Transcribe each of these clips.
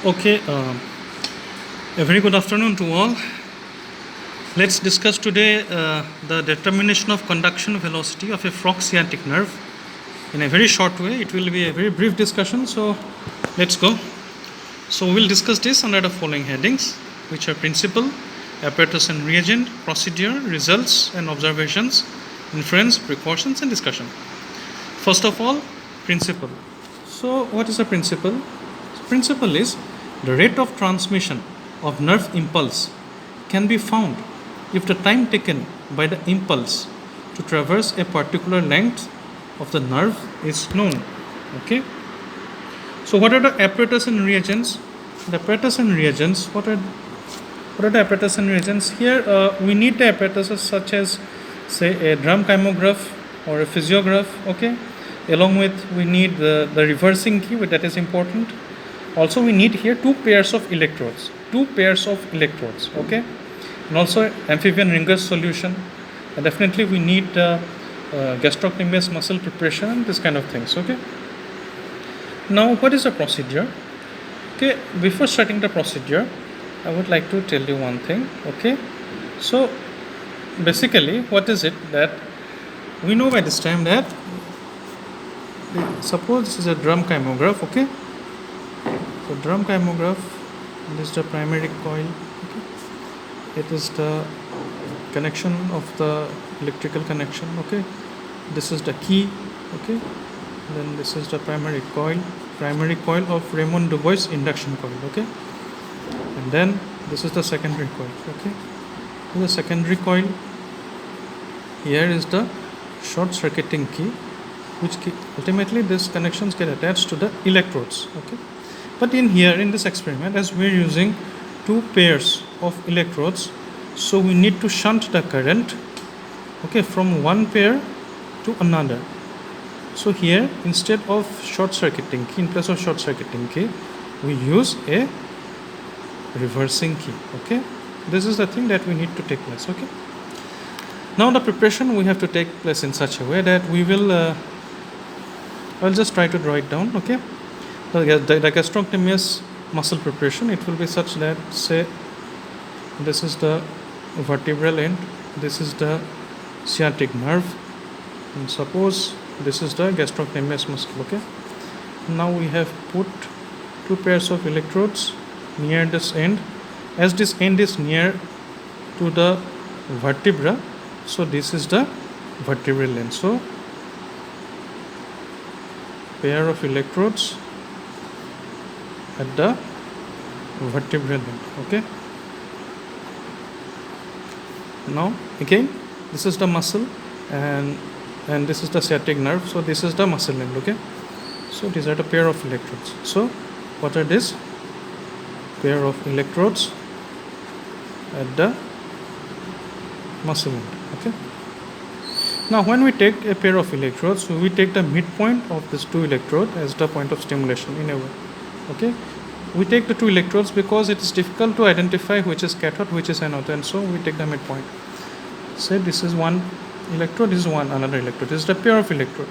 Okay, a very good afternoon to all. Let's discuss today the determination of conduction velocity of a frog sciatic nerve in a very short way. It will be a very brief discussion, so let's go. So we'll discuss this under the following headings, which are principle, apparatus and reagent, procedure, results and observations, inference, precautions and discussion. First of all, principle. So what is a principle? Principle is the rate of transmission of nerve impulse can be found if the time taken by the impulse to traverse a particular length of the nerve is known. Okay. So what are the apparatus and reagents? The apparatus and reagents. What are the apparatus and reagents? Here we need the apparatuses such as, say, a drum kymograph or a physiograph. Okay. Along with we need the reversing key, that is important. Also we need here two pairs of electrodes, okay, and also amphibian Ringer's solution, and definitely we need gastrocnemius muscle preparation and this kind of things. Okay, now what is the procedure? Okay, before starting the procedure I would like to tell you one thing. Okay, so basically what is it that we know by this time that suppose this is a drum kymograph. Okay, so drum kymograph, this is the primary coil. Okay. It is the connection of the electrical connection. Okay, this is the key. Okay, then this is the primary coil of Raymond Dubois induction coil. Okay, and then this is the secondary coil. Okay, the secondary coil, here is the short circuiting key, which ultimately these connections get attached to the electrodes. Okay, but in this experiment, as we are using two pairs of electrodes, so we need to shunt the current, okay, from one pair to another. So here, instead of short circuiting key, in place of short circuiting key, we use a reversing key. Okay, this is the thing that we need to take place. Okay, now the preparation we have to take place in such a way that we will I'll just try to draw it down. Okay, the gastrocnemius muscle preparation, it will be such that, say, this is the vertebral end, this is the sciatic nerve, and suppose this is the gastrocnemius muscle. Okay, now we have put two pairs of electrodes near this end. As this end is near to the vertebra, so this is the vertebral end. So pair of electrodes at the vertebral end. Okay, now again this is the muscle and this is the sciatic nerve, so this is the muscle end. Okay, so these are the pair of electrodes. So what are this? Pair of electrodes at the muscle end. Okay, now when we take a pair of electrodes, so we take the midpoint of this two electrode as the point of stimulation in a way. Okay, we take the two electrodes because it is difficult to identify which is cathode, which is anode, and so we take the midpoint. Say this is one electrode, this is another electrode, this is the pair of electrode.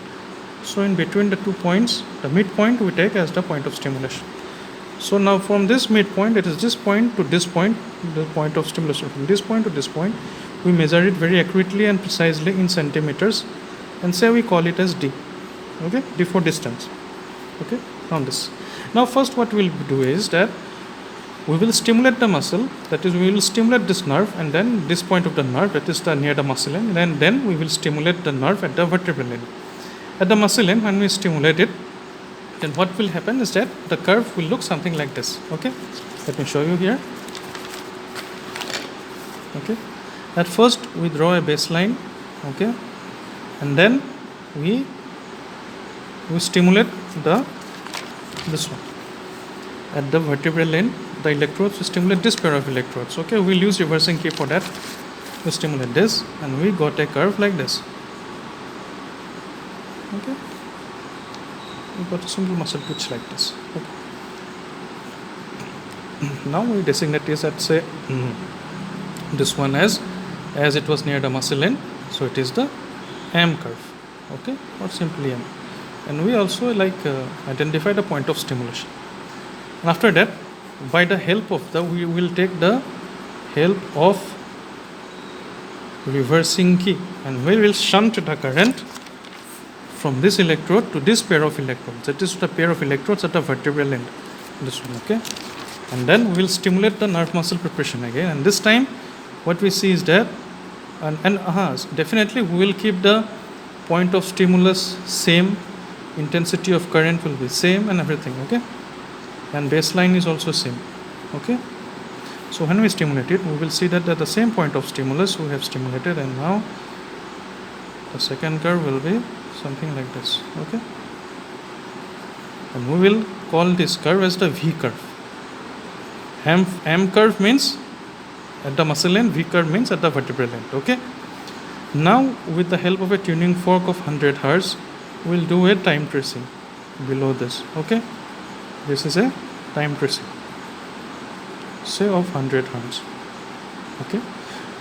So in between the 2 points, the midpoint we take as the point of stimulation. So now from this midpoint, it is this point to this point, the point of stimulation. From this point to this point, we measure it very accurately and precisely in centimeters, and say we call it as D. Okay, D for distance. Okay, on this. Now first what we'll do is that we will stimulate the muscle, that is we will stimulate this nerve, and then this point of the nerve, that is the near the muscle end, and then we will stimulate the nerve at the vertebral end. At the muscle end, when we stimulate it, then what will happen is that the curve will look something like this. Okay, let me show you here. Okay, at first we draw a baseline. Okay, and then we stimulate this one at the vertebral end. The electrodes, we stimulate this pair of electrodes. Okay, we'll use reversing key for that. We stimulate this and we got a curve like this. Okay, we got a simple muscle twitch like this. Okay. Now we designate this at, say, this one as it was near the muscle end, so it is the M curve. Okay, or simply M. And we also identify the point of stimulation. And after that, by the help of we will take the help of reversing key, and we will shunt the current from this electrode to this pair of electrodes. That is the pair of electrodes at the vertebral end. This one, okay? And then we will stimulate the nerve muscle preparation again. And this time, what we see is that, definitely we will keep the point of stimulus same, intensity of current will be same, and everything, okay? And baseline is also same, okay? So when we stimulate it, we will see that at the same point of stimulus we have stimulated, and now the second curve will be something like this, okay? And we will call this curve as the V curve. M curve means at the muscle end, V curve means at the vertebral end, okay? Now with the help of a tuning fork of 100 Hz, we will do a time tracing below this, okay? This is a time tracing, say of 100 Hz, okay?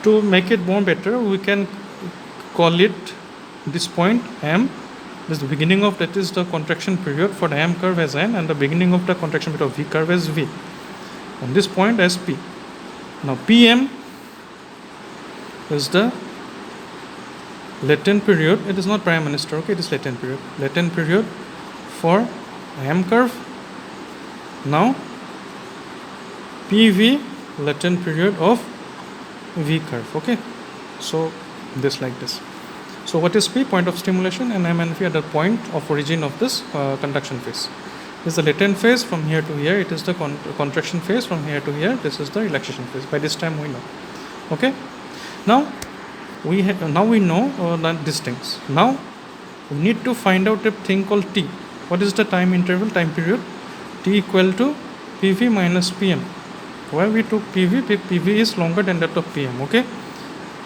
To make it more better, we can call it this point M. This is the beginning of, that is the contraction period for the M curve as N, and the beginning of the contraction period of V curve as V, and this point as P. Now PM is the latent period. It is not prime minister, okay? It is latent period. Latent period for M curve. Now PV, latent period of V curve, okay? So this like this. So what is P? Point of stimulation, and M and V are the point of origin of this conduction phase. This is the latent phase from here to here. It is the contraction phase from here to here. This is the relaxation phase. By this time we know, okay? Now we know these things. Now we need to find out a thing called T. What is the time interval, time period? T equal to PV minus PM. Why we took PV? PV is longer than that of PM, okay?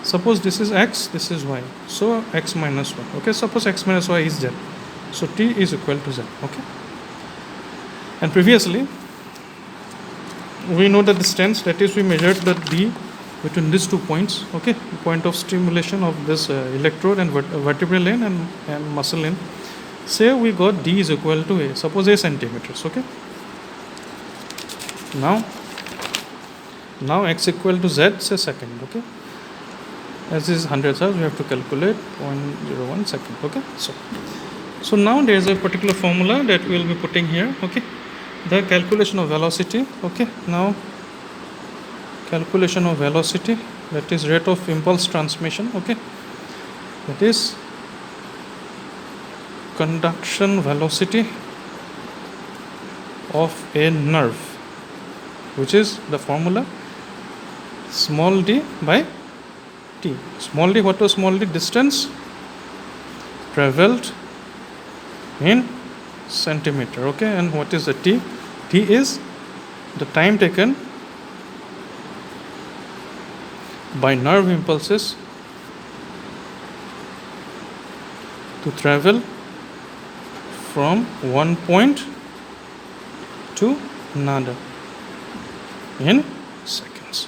Suppose this is X, this is Y. So X minus Y, okay? Suppose X minus Y is Z. So T is equal to Z, okay? And previously, we know the distance, that is we measured the D between these 2 points, okay? Point of stimulation of this electrode and vertebral end and muscle end. Say we got D is equal to A, suppose A centimeters, okay? Now X equal to Z, say second, okay? As is 100 Hz, we have to calculate 0.01 second, okay? So now there is a particular formula that we will be putting here, okay? The calculation of velocity, okay? Now calculation of velocity, that is rate of impulse transmission, okay? That is conduction velocity of a nerve, which is the formula small d by t. Small d, what was small d? Distance traveled in centimeter, okay? And what is the t? T is the time taken by nerve impulses to travel from one point to another in seconds.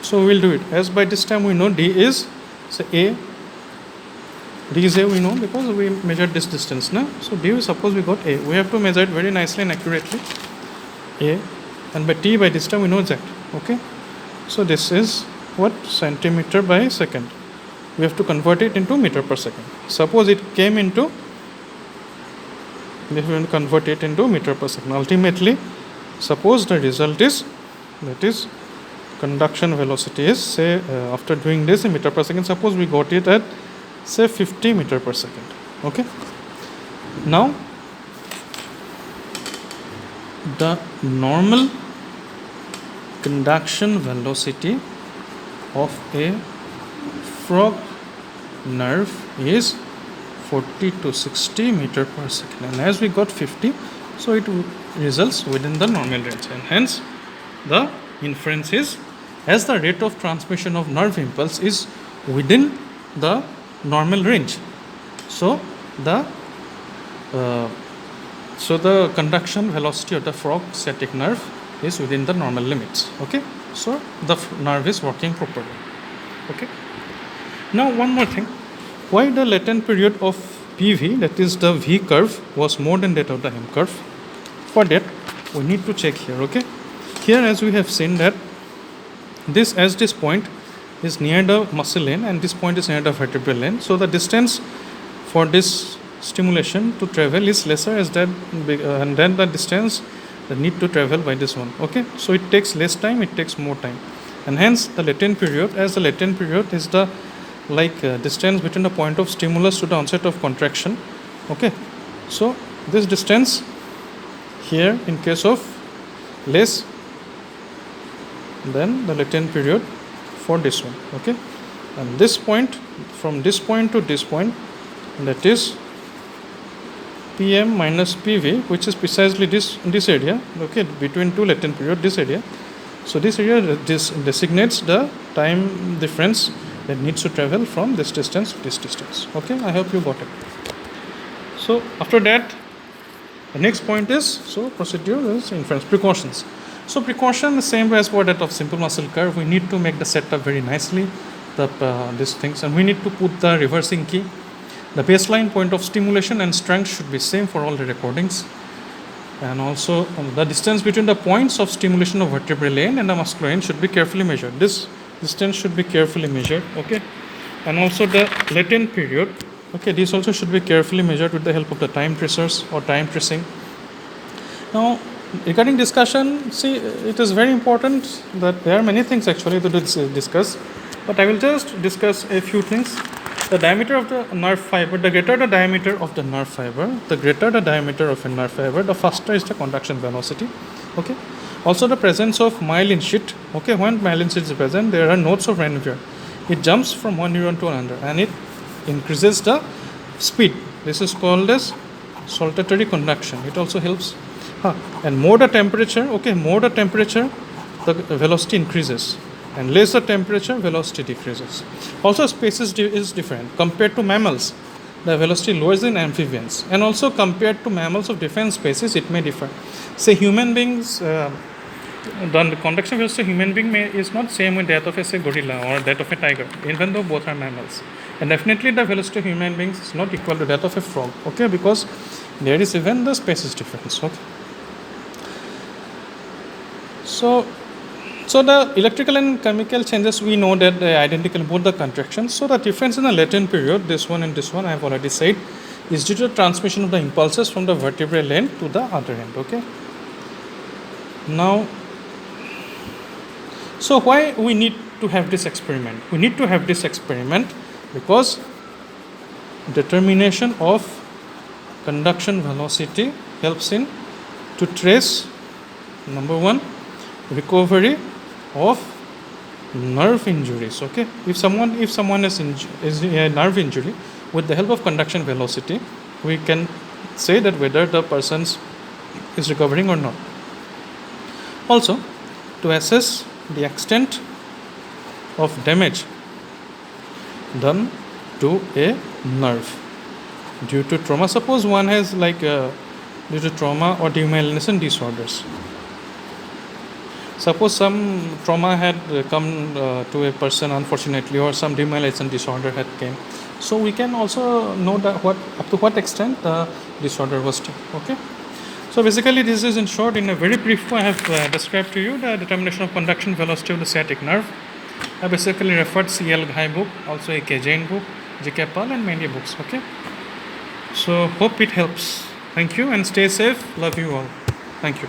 So we'll do it. As by this time we know D is, say A. D is A, we know because we measured this distance now. So D, suppose we got A. We have to measure it very nicely and accurately. A. And by T, by this time we know Z. Okay. So this is what? Centimeter by second. We have to convert it into meter per second. Suppose it came into, we have to convert it into meter per second. Ultimately, suppose the result is, that is conduction velocity is, say after doing this in meter per second, suppose we got it at say 50 meter per second. Okay. Now the normal conduction velocity of a frog nerve is 40 to 60 meter per second, and as we got 50, so it results within the normal range, and hence the inference is, as the rate of transmission of nerve impulse is within the normal range, so the conduction velocity of the frog sciatic nerve is within the normal limits. Okay, so the nerve is working properly. Okay, now one more thing, why the latent period of PV, that is the V curve, was more than that of the M curve? For that, we need to check here. Okay, here as we have seen that this point is near the muscle end and this point is near the vertebral end, so the distance for this stimulation to travel is lesser as that, and then the distance the need to travel by this one. Okay, so it takes less time, it takes more time, and hence the latent period, as the latent period is the distance between the point of stimulus to the onset of contraction. Okay, so this distance here in case of less than the latent period for this one. Okay, and this point, from this point to this point, that is PM minus PV, which is precisely this area. Okay, between two latent period, this area. So this area designates the time difference that needs to travel from this distance to this distance. Okay, I hope you got it. So after that, the next point is, so procedure is inference, precautions. So precaution, the same way as for that of simple muscle curve, we need to make the setup very nicely, these things, and we need to put the reversing key. The baseline point of stimulation and strength should be same for all the recordings, and also the distance between the points of stimulation of vertebral end and the muscular end should be carefully measured. This distance should be carefully measured. Okay, and also the latent period. Okay, this also should be carefully measured with the help of the time tracers or time tracing. Now, regarding discussion, see, it is very important that there are many things actually to discuss, but I will just discuss a few things. The diameter of the nerve fiber, the greater the diameter of the nerve fiber, the greater the diameter of a nerve fiber, the faster is the conduction velocity. Okay. Also the presence of myelin sheet. Okay, when myelin sheet is present, there are nodes of Ranvier. It jumps from one neuron to another and it increases the speed. This is called as saltatory conduction. It also helps. And more the temperature, okay, more the temperature, the velocity increases, and less the temperature, velocity decreases. Also space is different. Compared to mammals, the velocity lowers in amphibians, and also compared to mammals of different species, it may differ. Say human beings, the conduction velocity of human being is not same with that of a gorilla or that of a tiger, even though both are mammals. And definitely the velocity of human beings is not equal to that of a frog. Okay, because there is even the species difference. Okay. So the electrical and chemical changes, we know that they are identical in both the contractions. So the difference in the latent period, this one and this one, I have already said, is due to the transmission of the impulses from the vertebral end to the other end. Okay. Now, so why we need to have this experiment? We need to have this experiment because determination of conduction velocity helps in to trace, number one, recovery of nerve injuries. Okay, if someone is a nerve injury, with the help of conduction velocity, we can say that whether the person is recovering or not. Also, to assess the extent of damage done to a nerve due to trauma. Suppose one has due to trauma or demyelination disorders. Suppose some trauma had come to a person unfortunately, or some demyelination disorder had came. So we can also know that up to what extent the disorder was done. Okay. So basically this is in short, in a very brief way, I have described to you the determination of conduction velocity of the sciatic nerve. I basically referred C.L. Ghai book, also a K. Jain book, J.K. Paul and many books. Okay. So hope it helps. Thank you and stay safe. Love you all. Thank you.